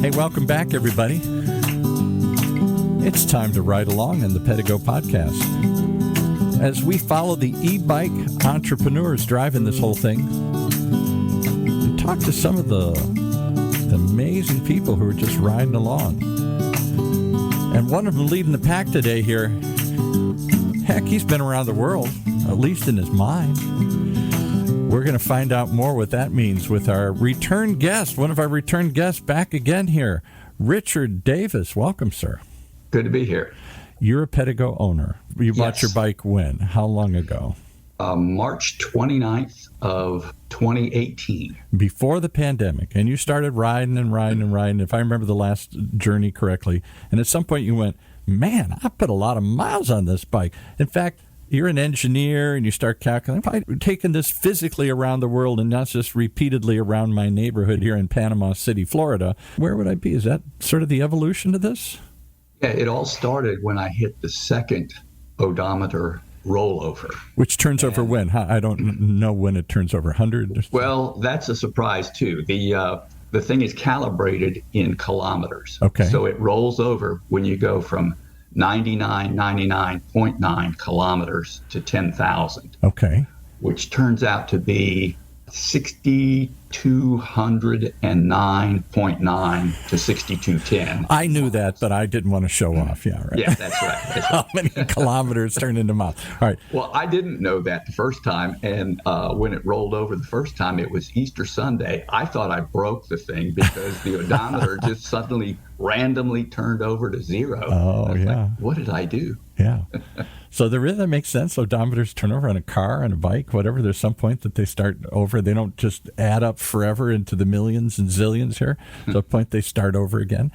Hey, welcome back, everybody. It's time to ride along on the Pedego Podcast. As we follow the e-bike entrepreneurs driving this whole thing, and talk to some of the amazing people who are just riding along. And one of them leading the pack today here, heck, he's been around the world, at least in his mind. We're going to find out more what that means with our return guest, one of our return guests back again here, Richard Davis. Welcome, sir. Good to be here. You're a Pedego owner. You bought Yes. your bike when? How long ago? March 29th of 2018. Before the pandemic. And you started riding, if I remember the last journey correctly. And at some point you went, man, I put a lot of miles on this bike. In fact, you're an engineer and you start calculating, if I'd taken this physically around the world and not just repeatedly around my neighborhood here in Panama City, Florida, where would I be? Is that sort of the evolution of this? Yeah, it all started when I hit the second odometer rollover. Which turns over when? I don't know when it turns over. 100? Well, that's a surprise, too. The thing is calibrated in kilometers. Okay. So it rolls over when you go from 99.9 kilometers to 10,000. Okay. Which turns out to be 6,209.9 to 6,210. I knew that, but I didn't want to show off. Yeah, right. Yeah, that's right. How many kilometers turn into miles? All right. Well, I didn't know that the first time, and when it rolled over the first time, it was Easter Sunday. I thought I broke the thing because the odometer just suddenly randomly turned over to zero. Oh, yeah. Like, what did I do? Yeah. So that makes sense. Odometers turn over on a car, on a bike, whatever. There's some point that they start over. They don't just add up forever into the millions and zillions here. So at a point they start over again.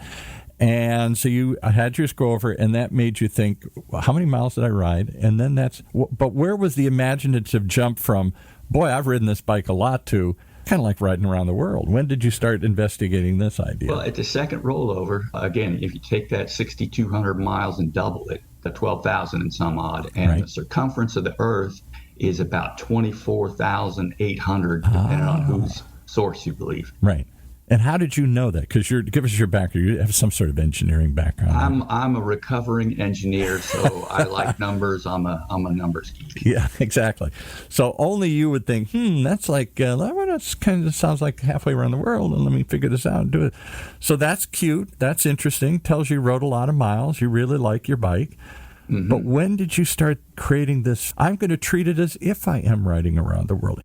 And so you had yours go over, and that made you think, well, how many miles did I ride? And then but where was the imaginative jump from, boy, I've ridden this bike a lot, to kind of like riding around the world? When did you start investigating this idea? Well, at the second rollover, again, if you take that 6,200 miles and double it, the 12,000 and some odd, and Right. the circumference of the Earth is about 24,800, depending on whose source you believe. Right. And how did you know that? Because give us your background. You have some sort of engineering background. I'm a recovering engineer, so I like numbers. I'm a numbers geek. Yeah, exactly. So only you would think, that's like, that kind of sounds like halfway around the world, and let me figure this out and do it. So that's cute. That's interesting. Tells you rode a lot of miles. You really like your bike. Mm-hmm. But when did you start creating this? I'm going to treat it as if I am riding around the world.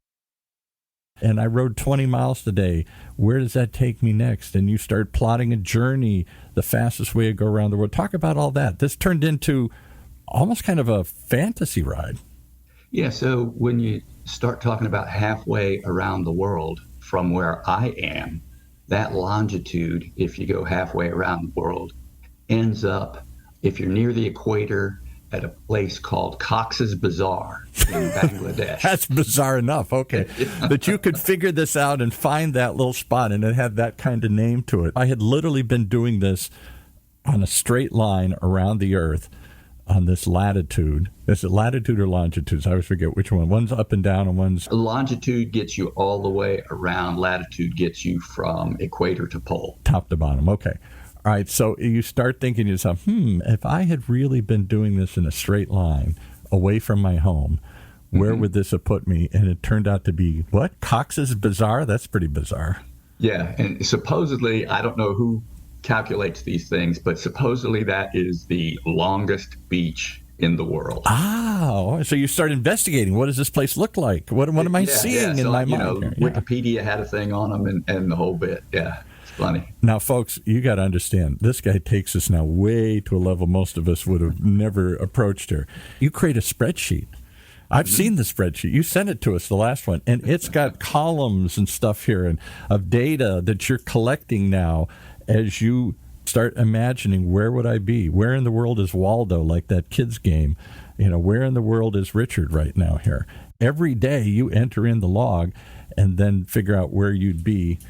And I rode 20 miles today. Where does that take me next? And you start plotting a journey, the fastest way to go around the world. Talk about all that. This turned into almost kind of a fantasy ride. Yeah, so when you start talking about halfway around the world from where I am, that longitude, if you go halfway around the world, ends up, if you're near the equator, at a place called Cox's Bazar in Bangladesh. That's bizarre enough, okay. But you could figure this out and find that little spot, and it had that kind of name to it. I had literally been doing this on a straight line around the Earth on this latitude. Is it latitude or longitude? I always forget which one. One's up and down and one's... Longitude gets you all the way around. Latitude gets you from equator to pole. Top to bottom, okay. All right, so you start thinking to yourself, if I had really been doing this in a straight line away from my home, where would this have put me? And it turned out to be, what? Cox's Bazar? That's pretty bizarre. Yeah, and supposedly, I don't know who calculates these things, but supposedly that is the longest beach in the world. Oh, so you start investigating. What does this place look like? What am I seeing in my mind? Here? Wikipedia had a thing on them and the whole bit, yeah. Funny. Now, folks, you got to understand, this guy takes us now way to a level most of us would have never approached her. You create a spreadsheet. I've seen the spreadsheet. You sent it to us, the last one, and it's got columns and stuff here and of data that you're collecting now as you start imagining, where would I be? Where in the world is Waldo, like that kid's game? Where in the world is Richard right now here? Every day you enter in the log and then figure out where you'd be.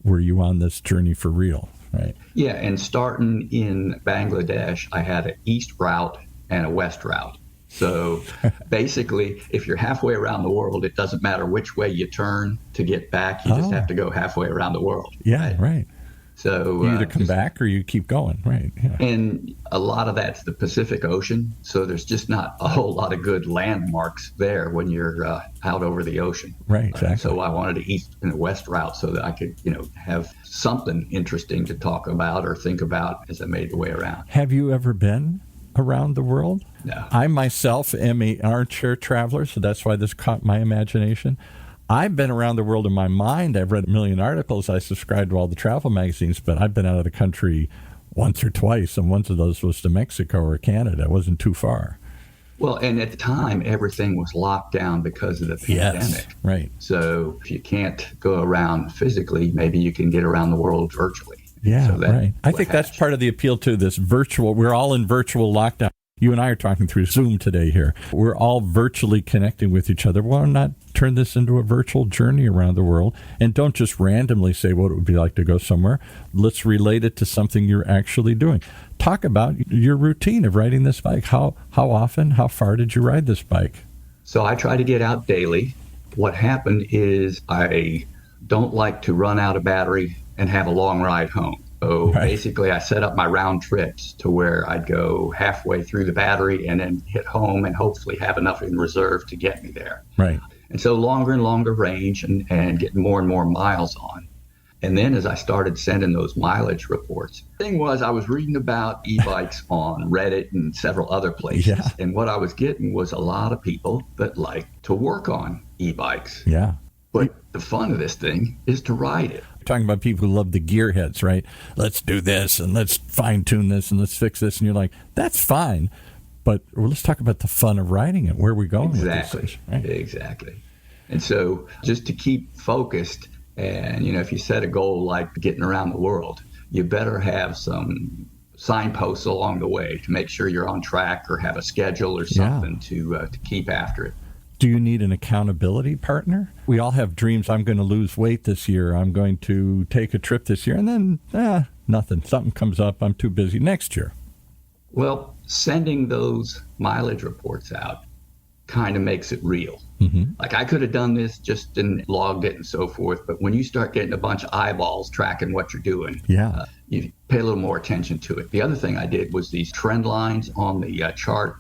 Were you on this journey for real, right? Yeah, and starting in Bangladesh, I had an east route and a west route. So basically, if you're halfway around the world, it doesn't matter which way you turn to get back. You just have to go halfway around the world. Yeah, right. So you either come back or you keep going, right? Yeah. And a lot of that's the Pacific Ocean, so there's just not a whole lot of good landmarks there when you're out over the ocean. Right, exactly. So I wanted an east and a west route so that I could, have something interesting to talk about or think about as I made the way around. Have you ever been around the world? No. I myself am an armchair traveler, so that's why this caught my imagination. I've been around the world in my mind. I've read a million articles. I subscribe to all the travel magazines, but I've been out of the country once or twice, and once of those was to Mexico or Canada. It wasn't too far. Well, and at the time, everything was locked down because of the pandemic. Yes, right. So if you can't go around physically, maybe you can get around the world virtually. Yeah, so right. I think that's part of the appeal to this virtual. We're all in virtual lockdown. You and I are talking through Zoom today here. We're all virtually connecting with each other. Why not turn this into a virtual journey around the world? And don't just randomly say what it would be like to go somewhere. Let's relate it to something you're actually doing. Talk about your routine of riding this bike. How often, how far did you ride this bike? So I try to get out daily. What happened is I don't like to run out of battery and have a long ride home. So basically, I set up my round trips to where I'd go halfway through the battery and then hit home and hopefully have enough in reserve to get me there. Right. And so longer and longer range and getting more and more miles on. And then as I started sending those mileage reports, the thing was I was reading about e-bikes on Reddit and several other places. Yeah. And what I was getting was a lot of people that like to work on e-bikes. Yeah. But the fun of this thing is to ride it. Talking about people who love the gearheads, right? Let's do this and let's fine tune this and let's fix this. And you're like, that's fine. But let's talk about the fun of riding it. Where are we going with this? Right? Exactly. And so just to keep focused and, if you set a goal like getting around the world, you better have some signposts along the way to make sure you're on track or have a schedule or something to keep after it. Do you need an accountability partner? We all have dreams. I'm going to lose weight this year. I'm going to take a trip this year. And then, nothing. Something comes up. I'm too busy next year. Well, sending those mileage reports out kind of makes it real. Mm-hmm. Like I could have done this just and logged it and so forth. But when you start getting a bunch of eyeballs tracking what you're doing, you pay a little more attention to it. The other thing I did was these trend lines on the chart.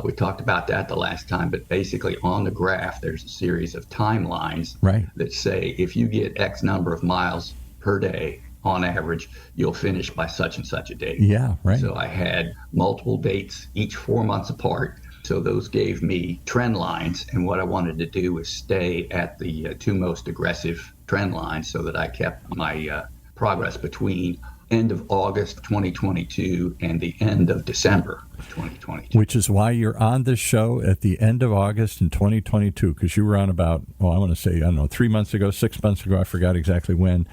We talked about that the last time, but basically on the graph, there's a series of timelines that say if you get X number of miles per day, on average, you'll finish by such and such a date. Yeah, right. So I had multiple dates, each 4 months apart. So those gave me trend lines. And what I wanted to do was stay at the two most aggressive trend lines so that I kept my progress between end of August 2022 and the end of December 2022. Which is why you're on this show at the end of August in 2022, because you were on about, I want to say, 3 months ago, 6 months ago, I forgot exactly when.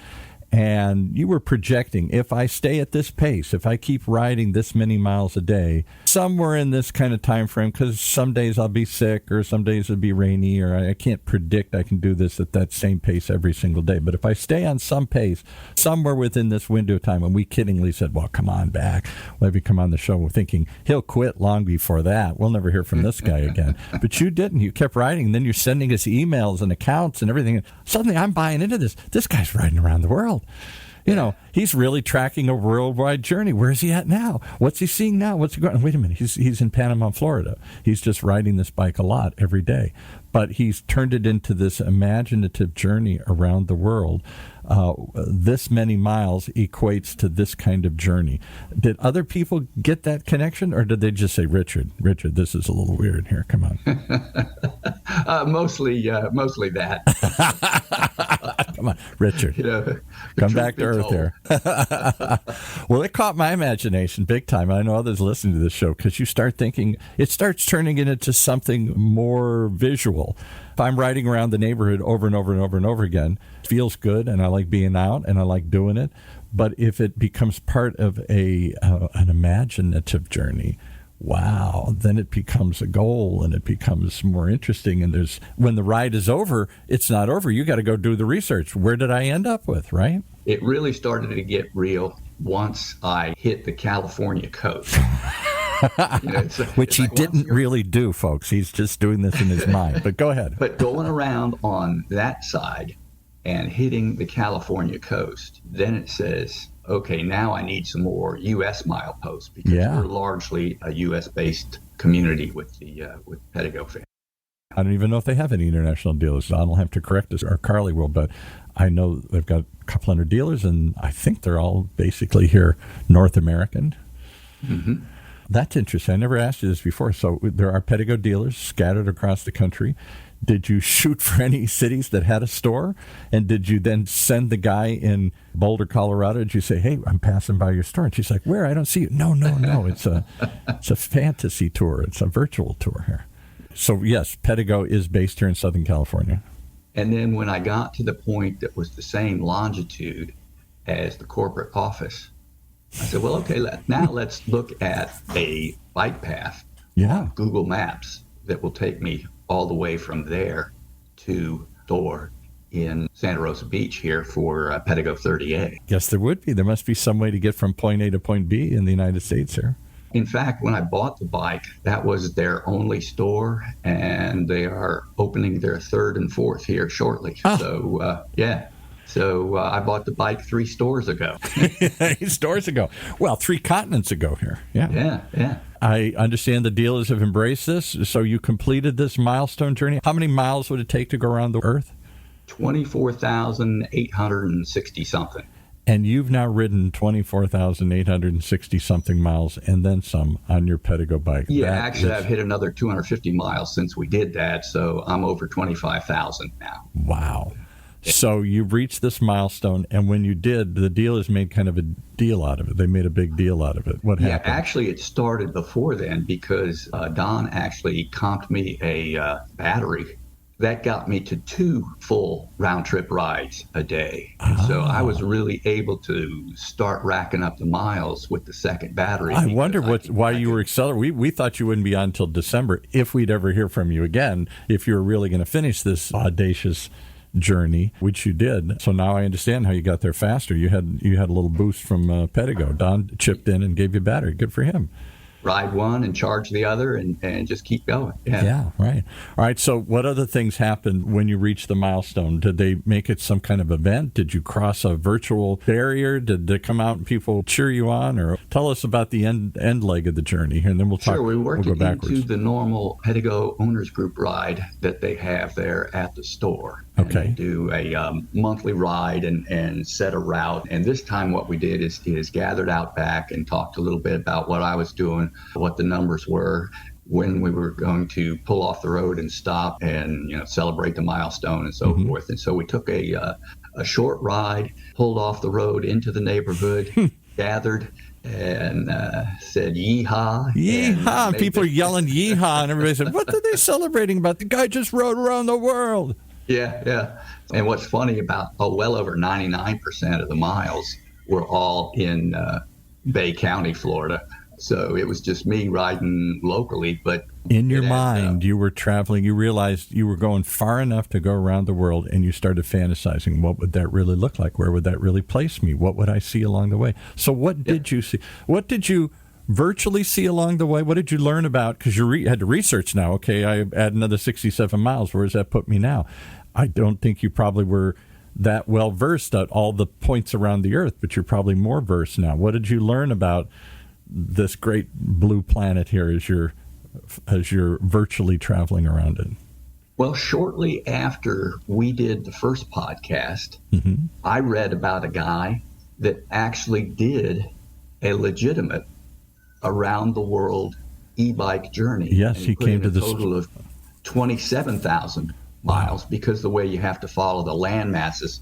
And you were projecting, if I stay at this pace, if I keep riding this many miles a day, somewhere in this kind of time frame, because some days I'll be sick or some days it'll be rainy, or I can't predict I can do this at that same pace every single day. But if I stay on some pace, somewhere within this window of time, and we kiddingly said, well, come on back. We'll have you come on the show. We're thinking he'll quit long before that. We'll never hear from this guy again. But you didn't. You kept riding. And then you're sending us emails and accounts and everything. Suddenly I'm buying into this. This guy's riding around the world. He's really tracking a worldwide journey. Where is he at now? What's he seeing now? What's he going? Wait a minute. He's in Panama, Florida. He's just riding this bike a lot every day. But he's turned it into this imaginative journey around the world. This many miles equates to this kind of journey. Did other people get that connection, or did they just say, Richard, this is a little weird here. Come on. Mostly that. Come on, Richard. Come back to earth here. Well, it caught my imagination big time. I know others listening to this show, because you start thinking, it starts turning it into something more visual. If I'm riding around the neighborhood over and over and over and over again, it feels good, and I like being out, and I like doing it. But if it becomes part of an imaginative journey, wow, then it becomes a goal, and it becomes more interesting. And when the ride is over, it's not over. You got to go do the research. Where did I end up with, right? It really started to get real once I hit the California coast. Which he didn't really do, folks. He's just doing this in his mind. But go ahead. But going around on that side and hitting the California coast, then it says, okay, now I need some more U.S. mileposts because we're largely a U.S.-based community with Pedego fans. I don't even know if they have any international dealers. I'll have to correct us, or Carly will, but I know they've got a couple hundred dealers, and I think they're all basically here North American. Mm-hmm. That's interesting. I never asked you this before. So there are Pedego dealers scattered across the country. Did you shoot for any cities that had a store? And did you then send the guy in Boulder, Colorado? Did you say, hey, I'm passing by your store? And she's like, where? I don't see you. No. It's a fantasy tour. It's a virtual tour here. So, yes, Pedego is based here in Southern California. And then when I got to the point that was the same longitude as the corporate office, I said, well, okay, now let's look at a bike path on Google Maps that will take me all the way from there to store in Santa Rosa Beach here for Pedego 30A. Yes, there would be. There must be some way to get from point A to point B in the United States here. In fact, when I bought the bike, that was their only store, and they are opening their third and fourth here shortly. So, So I bought the bike 3 stores ago. 3 stores ago. Well, 3 continents ago here. Yeah. I understand the dealers have embraced this. So you completed this milestone journey. How many miles would it take to go around the Earth? 24,860 something. And you've now ridden 24,860 something miles and then some on your Pedego bike. Yeah, I've hit another 250 miles since we did that, so I'm over 25,000 now. Wow. So you reached this milestone, and when you did, the dealers made kind of a deal out of it. They made a big deal out of it. What happened? Yeah, actually, it started before then because Don actually comped me a battery. That got me to 2 full round-trip rides a day. And so I was really able to start racking up the miles with the second battery. I wonder why you were accelerating. We thought you wouldn't be on until December, if we'd ever hear from you again, if you were really going to finish this audacious journey, which you did. So now I understand how you got there faster. You had a little boost from Pedego. Don chipped in and gave you a battery. Good for him. Ride one and charge the other and just keep going. Yeah, right. All right, so what other things happened when you reached the milestone? Did they make it some kind of event? Did you cross a virtual barrier? Did they come out and people cheer you on? Or tell us about the end leg of the journey, and then we'll talk. Sure, we worked we'll go backwards. Into the normal Pedego Owners Group ride that they have there at the store. Okay. And they do a monthly ride and set a route. And this time what we did is gathered out back and talked a little bit about what I was doing, what the numbers were, when we were going to pull off the road and stop and celebrate the milestone and so forth. And so we took a short ride, pulled off the road into the neighborhood, gathered, and said yeehaw. Yeehaw! People are yelling yeehaw, and everybody said, what are they celebrating about? The guy just rode around the world. Yeah. And what's funny about well over 99% of the miles were all in Bay County, Florida. So it was just me riding locally, but in your mind, you were traveling. You realized you were going far enough to go around the world, and you started fantasizing. What would that really look like? Where would that really place me? What would I see along the way? So what did you see? What did you virtually see along the way? What did you learn about? Because you had to research now. Okay, I add another 67 miles. Where does that put me now? I don't think you probably were that well versed at all the points around the Earth, but you're probably more versed now. What did you learn about this great blue planet here as you're virtually traveling around it? Well, shortly after we did the first podcast, I read about a guy that actually did a legitimate around the world e-bike journey. Yes, he came to a total of 27,000 miles because the way you have to follow the land masses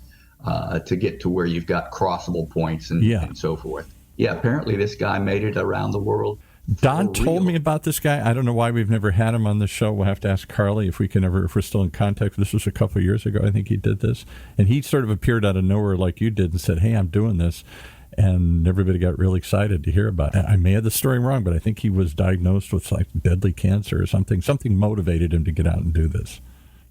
to get to where you've got crossable points and so forth. Yeah, apparently this guy made it around the world. Don told me about this guy. I don't know why we've never had him on the show. We'll have to ask Carly if we're still in contact. This was a couple of years ago, I think he did this. And he sort of appeared out of nowhere like you did and said, hey, I'm doing this. And everybody got really excited to hear about it. I may have the story wrong, but I think he was diagnosed with like deadly cancer or something. Something motivated him to get out and do this.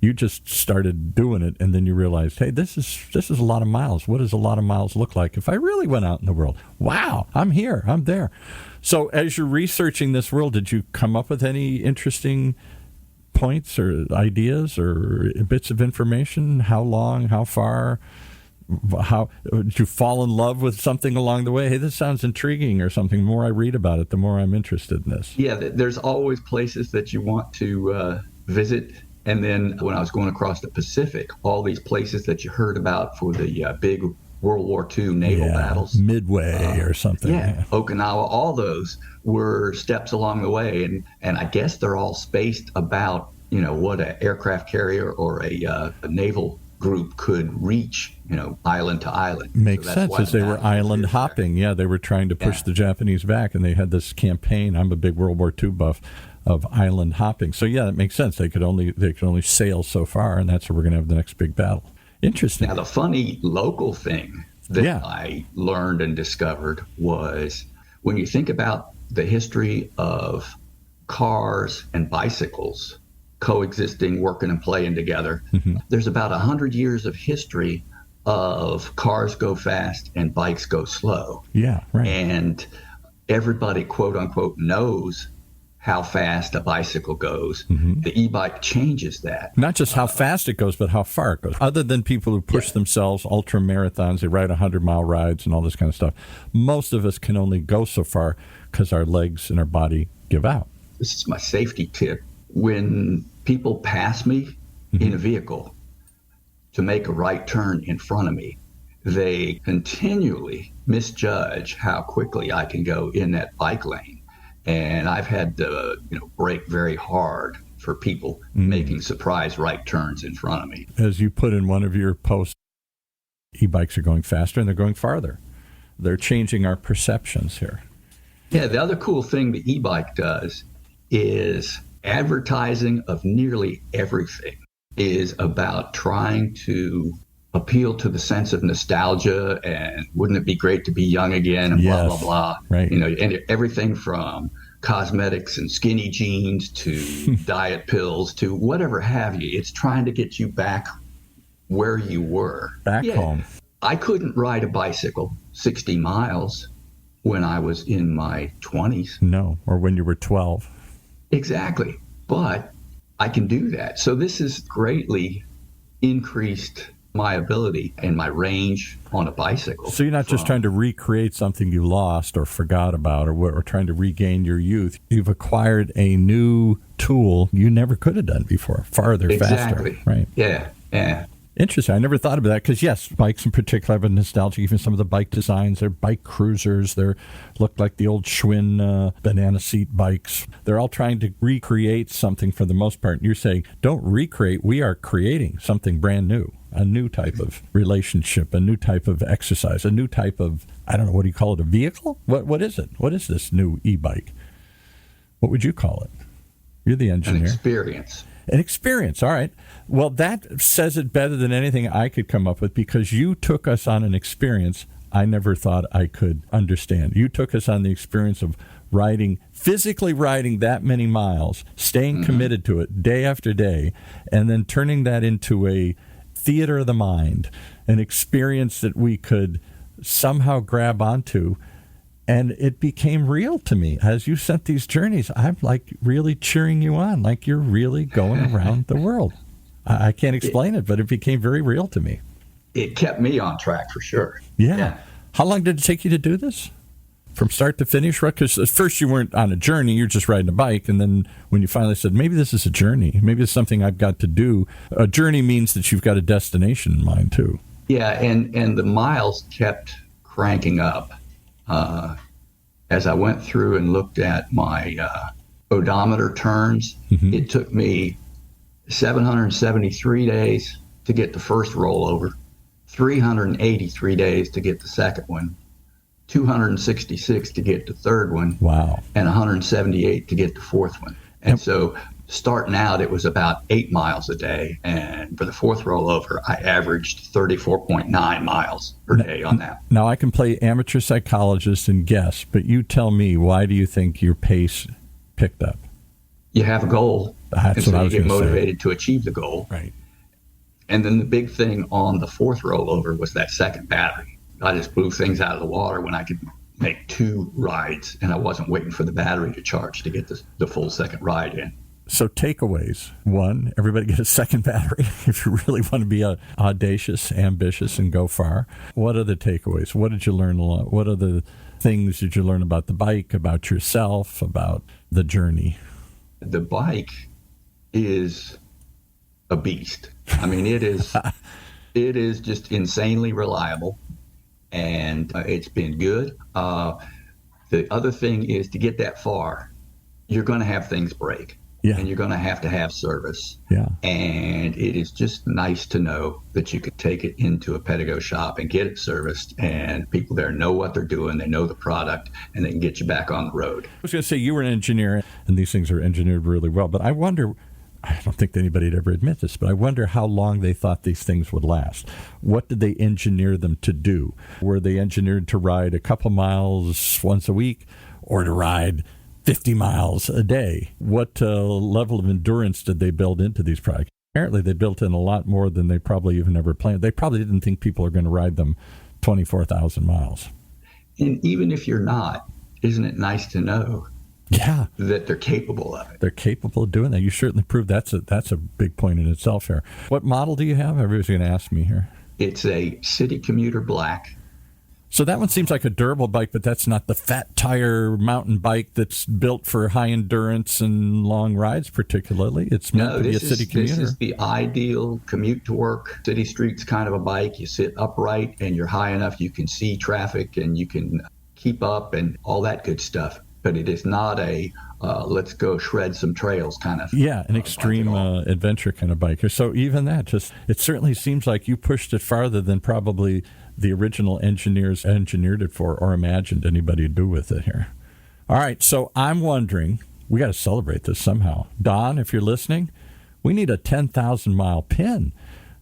You just started doing it, and then you realized, hey, this is a lot of miles. What does a lot of miles look like if I really went out in the world? Wow, I'm here, I'm there. So as you're researching this world, did you come up with any interesting points or ideas or bits of information? How long, how far, how did you fall in love with something along the way? Hey, this sounds intriguing or something. The more I read about it, the more I'm interested in this. Yeah, there's always places that you want to visit. And then when I was going across the Pacific, all these places that you heard about for the big World War II naval battles. Midway or something. Yeah, Okinawa, all those were steps along the way. And I guess they're all spaced about, what an aircraft carrier or a naval group could reach, island to island. Makes sense, as they were island hopping. Yeah, they were trying to push the Japanese back, and they had this campaign. I'm a big World War II buff, of island hopping. So yeah, that makes sense. They could only sail so far, and that's where we're going to have the next big battle. Interesting. Now, the funny local thing that I learned and discovered was when you think about the history of cars and bicycles coexisting, working and playing together, there's about 100 years of history of cars go fast and bikes go slow. Yeah, right. And everybody, quote unquote, knows how fast a bicycle goes. The e-bike changes that. Not just how fast it goes, but how far it goes. Other than people who push themselves, ultra marathons, they ride 100-mile rides and all this kind of stuff. Most of us can only go so far because our legs and our body give out. This is my safety tip. When people pass me in a vehicle to make a right turn in front of me, they continually misjudge how quickly I can go in that bike lane. And I've had to, brake very hard for people making surprise right turns in front of me. As you put in one of your posts, e-bikes are going faster and they're going farther. They're changing our perceptions here. Yeah, the other cool thing the e-bike does is advertising of nearly everything is about trying to appeal to the sense of nostalgia and wouldn't it be great to be young again and blah, blah, blah. Right. And everything from cosmetics and skinny jeans to diet pills to whatever have you. It's trying to get you back where you were. Back home. I couldn't ride a bicycle 60 miles when I was in my 20s. No, or when you were 12. Exactly. But I can do that. So this has greatly increased my ability and my range on a bicycle. So you're not just trying to recreate something you lost or forgot about or trying to regain your youth. You've acquired a new tool you never could have done before. Farther, Exactly. faster. Right. Yeah. Interesting. I never thought about that because, yes, bikes in particular have a nostalgia. Even some of the bike designs, they're bike cruisers. They look like the old Schwinn banana seat bikes. They're all trying to recreate something for the most part. And you're saying, don't recreate. We are creating something brand new, a new type of relationship, a new type of exercise, a new type of, I don't know, what do you call it, a vehicle? What is it? What is this new e-bike? What would you call it? You're the engineer. An experience. An experience. All right. Well, that says it better than anything I could come up with because you took us on an experience I never thought I could understand. You took us on the experience of physically riding that many miles, staying committed to it day after day, and then turning that into a theater of the mind, an experience that we could somehow grab onto. And it became real to me. As you sent these journeys, I'm like really cheering you on, like you're really going around the world. I can't explain it, but it became very real to me. It kept me on track for sure. Yeah. How long did it take you to do this? From start to finish? Because at first you weren't on a journey, you're just riding a bike. And then when you finally said, maybe this is a journey, maybe it's something I've got to do. A journey means that you've got a destination in mind too. Yeah, and the miles kept cranking up. As I went through and looked at my odometer turns, it took me 773 days to get the first rollover, 383 days to get the second one, 266 to get the third one, and 178 to get the fourth one. And so starting out, it was about 8 miles a day. And for the fourth rollover, I averaged 34.9 miles per day on that. Now, I can play amateur psychologist and guess, but you tell me, why do you think your pace picked up? You have a goal. That's what I was going to say. You get motivated to achieve the goal. Right. And then the big thing on the fourth rollover was that second battery. I just blew things out of the water when I could make 2 rides, and I wasn't waiting for the battery to charge to get the full second ride in. So takeaways. One, everybody get a second battery if you really want to be audacious, ambitious, and go far. What are the takeaways? What did you learn a lot? What are the things did you learn about the bike, about yourself, about the journey? The bike is a beast. I mean, it is just insanely reliable, and it's been good. The other thing is, to get that far, you're going to have things break. Yeah. And you're going to have service. Yeah. And it is just nice to know that you could take it into a Pedego shop and get it serviced, and people there know what they're doing, they know the product, and they can get you back on the road. I was going to say, you were an engineer, and these things are engineered really well, but I wonder, I don't think anybody would ever admit this, but I wonder how long they thought these things would last. What did they engineer them to do? Were they engineered to ride a couple miles once a week, or to ride 50 miles a day? What level of endurance did they build into these products? Apparently they built in a lot more than they probably even ever planned. They probably didn't think people are going to ride them 24,000 miles. And even if you're not, isn't it nice to know that they're capable of it? They're capable of doing that. You certainly proved that's a big point in itself here. What model do you have? Everybody's going to ask me here. It's a City Commuter Black. So that one seems like a durable bike, but that's not the fat tire mountain bike that's built for high endurance and long rides particularly. It's meant to be a city commuter. This is the ideal commute to work, city streets kind of a bike. You sit upright and you're high enough you can see traffic and you can keep up and all that good stuff. But it is not a let's go shred some trails kind of. Yeah, an extreme adventure kind of bike. So even that, it certainly seems like you pushed it farther than probably the original engineers engineered it for or imagined anybody to do with it here. All right, so I'm wondering, we got to celebrate this somehow. Don, if you're listening, we need a 10,000-mile pin.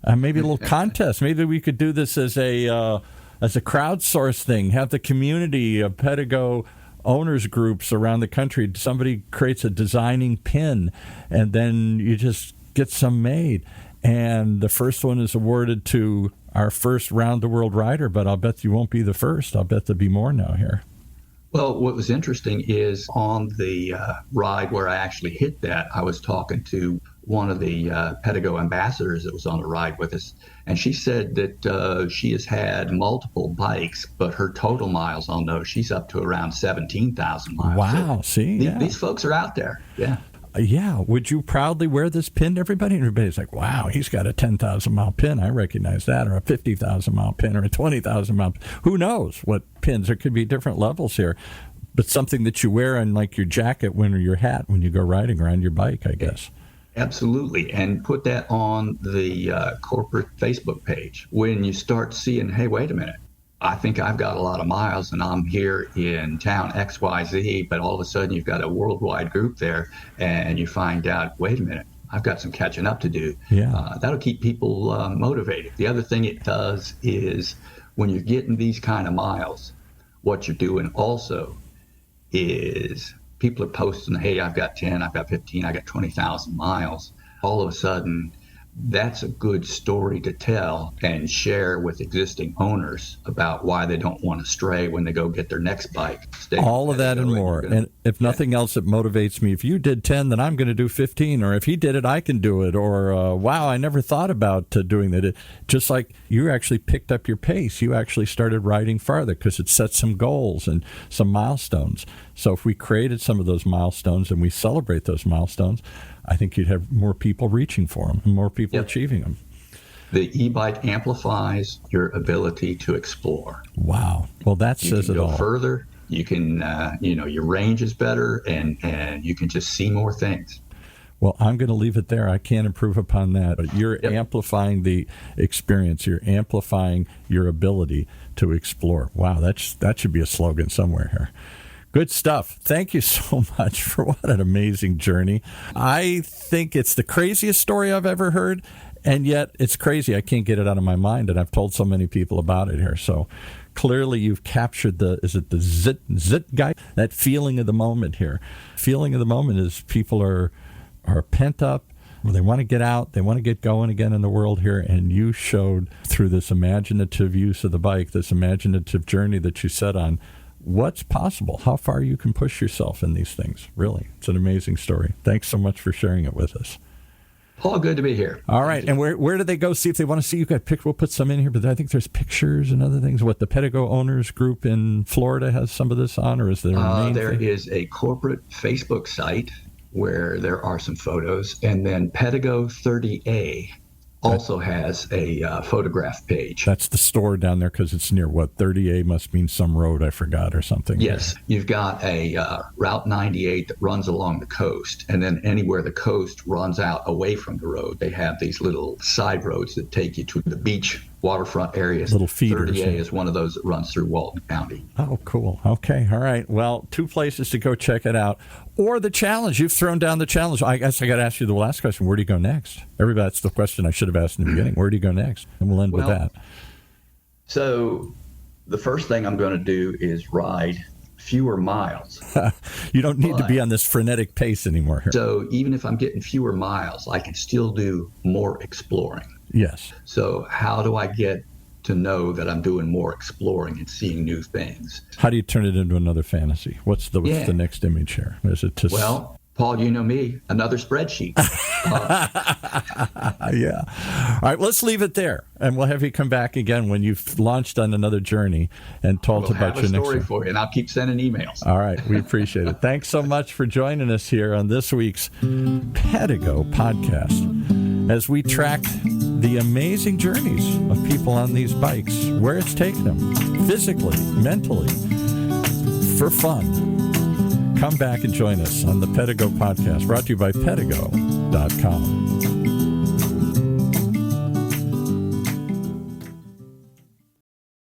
Maybe a little contest. Maybe we could do this as a crowdsource thing, have the community of Pedego owners groups around the country. Somebody creates a designing pin, and then you just get some made. And the first one is awarded to our first round-the-world rider, but I'll bet you won't be the first. I'll bet there'll be more now here. Well, what was interesting is on the ride where I actually hit that, I was talking to one of the Pedego ambassadors that was on the ride with us, and she said that she has had multiple bikes, but her total miles on those, she's up to around 17,000 miles. Wow, so these folks are out there, yeah. Yeah. Would you proudly wear this pin to everybody? And everybody's like, wow, he's got a 10,000-mile pin. I recognize that. Or a 50,000-mile pin or a 20,000-mile pin. Who knows what pins? There could be different levels here. But something that you wear on like your jacket or your hat when you go riding around your bike, I guess. Absolutely. And put that on the corporate Facebook page. When you start seeing, hey, wait a minute, I think I've got a lot of miles and I'm here in town XYZ, but all of a sudden you've got a worldwide group there and you find out, wait a minute, I've got some catching up to do. Yeah. That'll keep people motivated. The other thing it does is when you're getting these kind of miles, what you're doing also is people are posting, hey, I've got 10, I've got 15, I got 20,000 miles. All of a sudden, that's a good story to tell and share with existing owners about why they don't want to stray when they go get their next bike. All of that and more. And if nothing else, it motivates me. If you did 10, then I'm going to do 15. Or if he did it, I can do it. Or, wow, I never thought about doing that. Just like you actually picked up your pace. You actually started riding farther because it set some goals and some milestones. So if we created some of those milestones and we celebrate those milestones, I think you'd have more people reaching for them and more people achieving them. The e-bike amplifies your ability to explore. Wow. Well, that says it all. You can go further. You can, your range is better, and you can just see more things. Well, I'm going to leave it there. I can't improve upon that. But you're amplifying the experience. You're amplifying your ability to explore. Wow, that should be a slogan somewhere here. Good stuff. Thank you so much for what an amazing journey. I think it's the craziest story I've ever heard, and yet it's crazy. I can't get it out of my mind, and I've told so many people about it here. So clearly you've captured the zit guy? That feeling of the moment here. Feeling of the moment is people are pent up. They want to get out. They want to get going again in the world here, and you showed through this imaginative use of the bike, this imaginative journey that you set on, what's possible, how far you can push yourself in these things. Really, it's an amazing story. Thanks so much for sharing it with us. Paul, good to be here. All right, and where do they go see if they want to see? You got pictures. We'll put some in here, but I think there's pictures and other things. What, the Pedego Owners Group in Florida has some of this on, or is there a main There thing? is a corporate Facebook site where there are some photos, and then Pedego 30A also has a photograph page. That's the store down there because it's near, what, 30A must mean some road I forgot or something. Yes, you've got a Route 98 that runs along the coast, and then anywhere the coast runs out away from the road, they have these little side roads that take you to the beach waterfront areas. Little feeders. 30A is one of those that runs through Walton County. Oh, cool. Okay. All right. Well, 2 places to go check it out. Or the challenge. You've thrown down the challenge. I guess I got to ask you the last question. Where do you go next? Everybody, that's the question I should have asked in the beginning. Where do you go next? And we'll end with that. So the first thing I'm going to do is ride fewer miles. You don't need to be on this frenetic pace anymore here. So even if I'm getting fewer miles, I can still do more exploring. Yes. So how do I get to know that I'm doing more exploring and seeing new things? How do you turn it into another fantasy? What's the next image here? Is it Well, Paul, you know me, another spreadsheet. Yeah. All right, let's leave it there, and we'll have you come back again when you've launched on another journey and told about your next story one. for you, and I'll keep sending emails. All right, we appreciate it. Thanks so much for joining us here on this week's Pedego Podcast as we track the amazing journeys of people on these bikes, where it's taken them, physically, mentally, for fun. Come back and join us on the Pedego Podcast, brought to you by Pedego.com.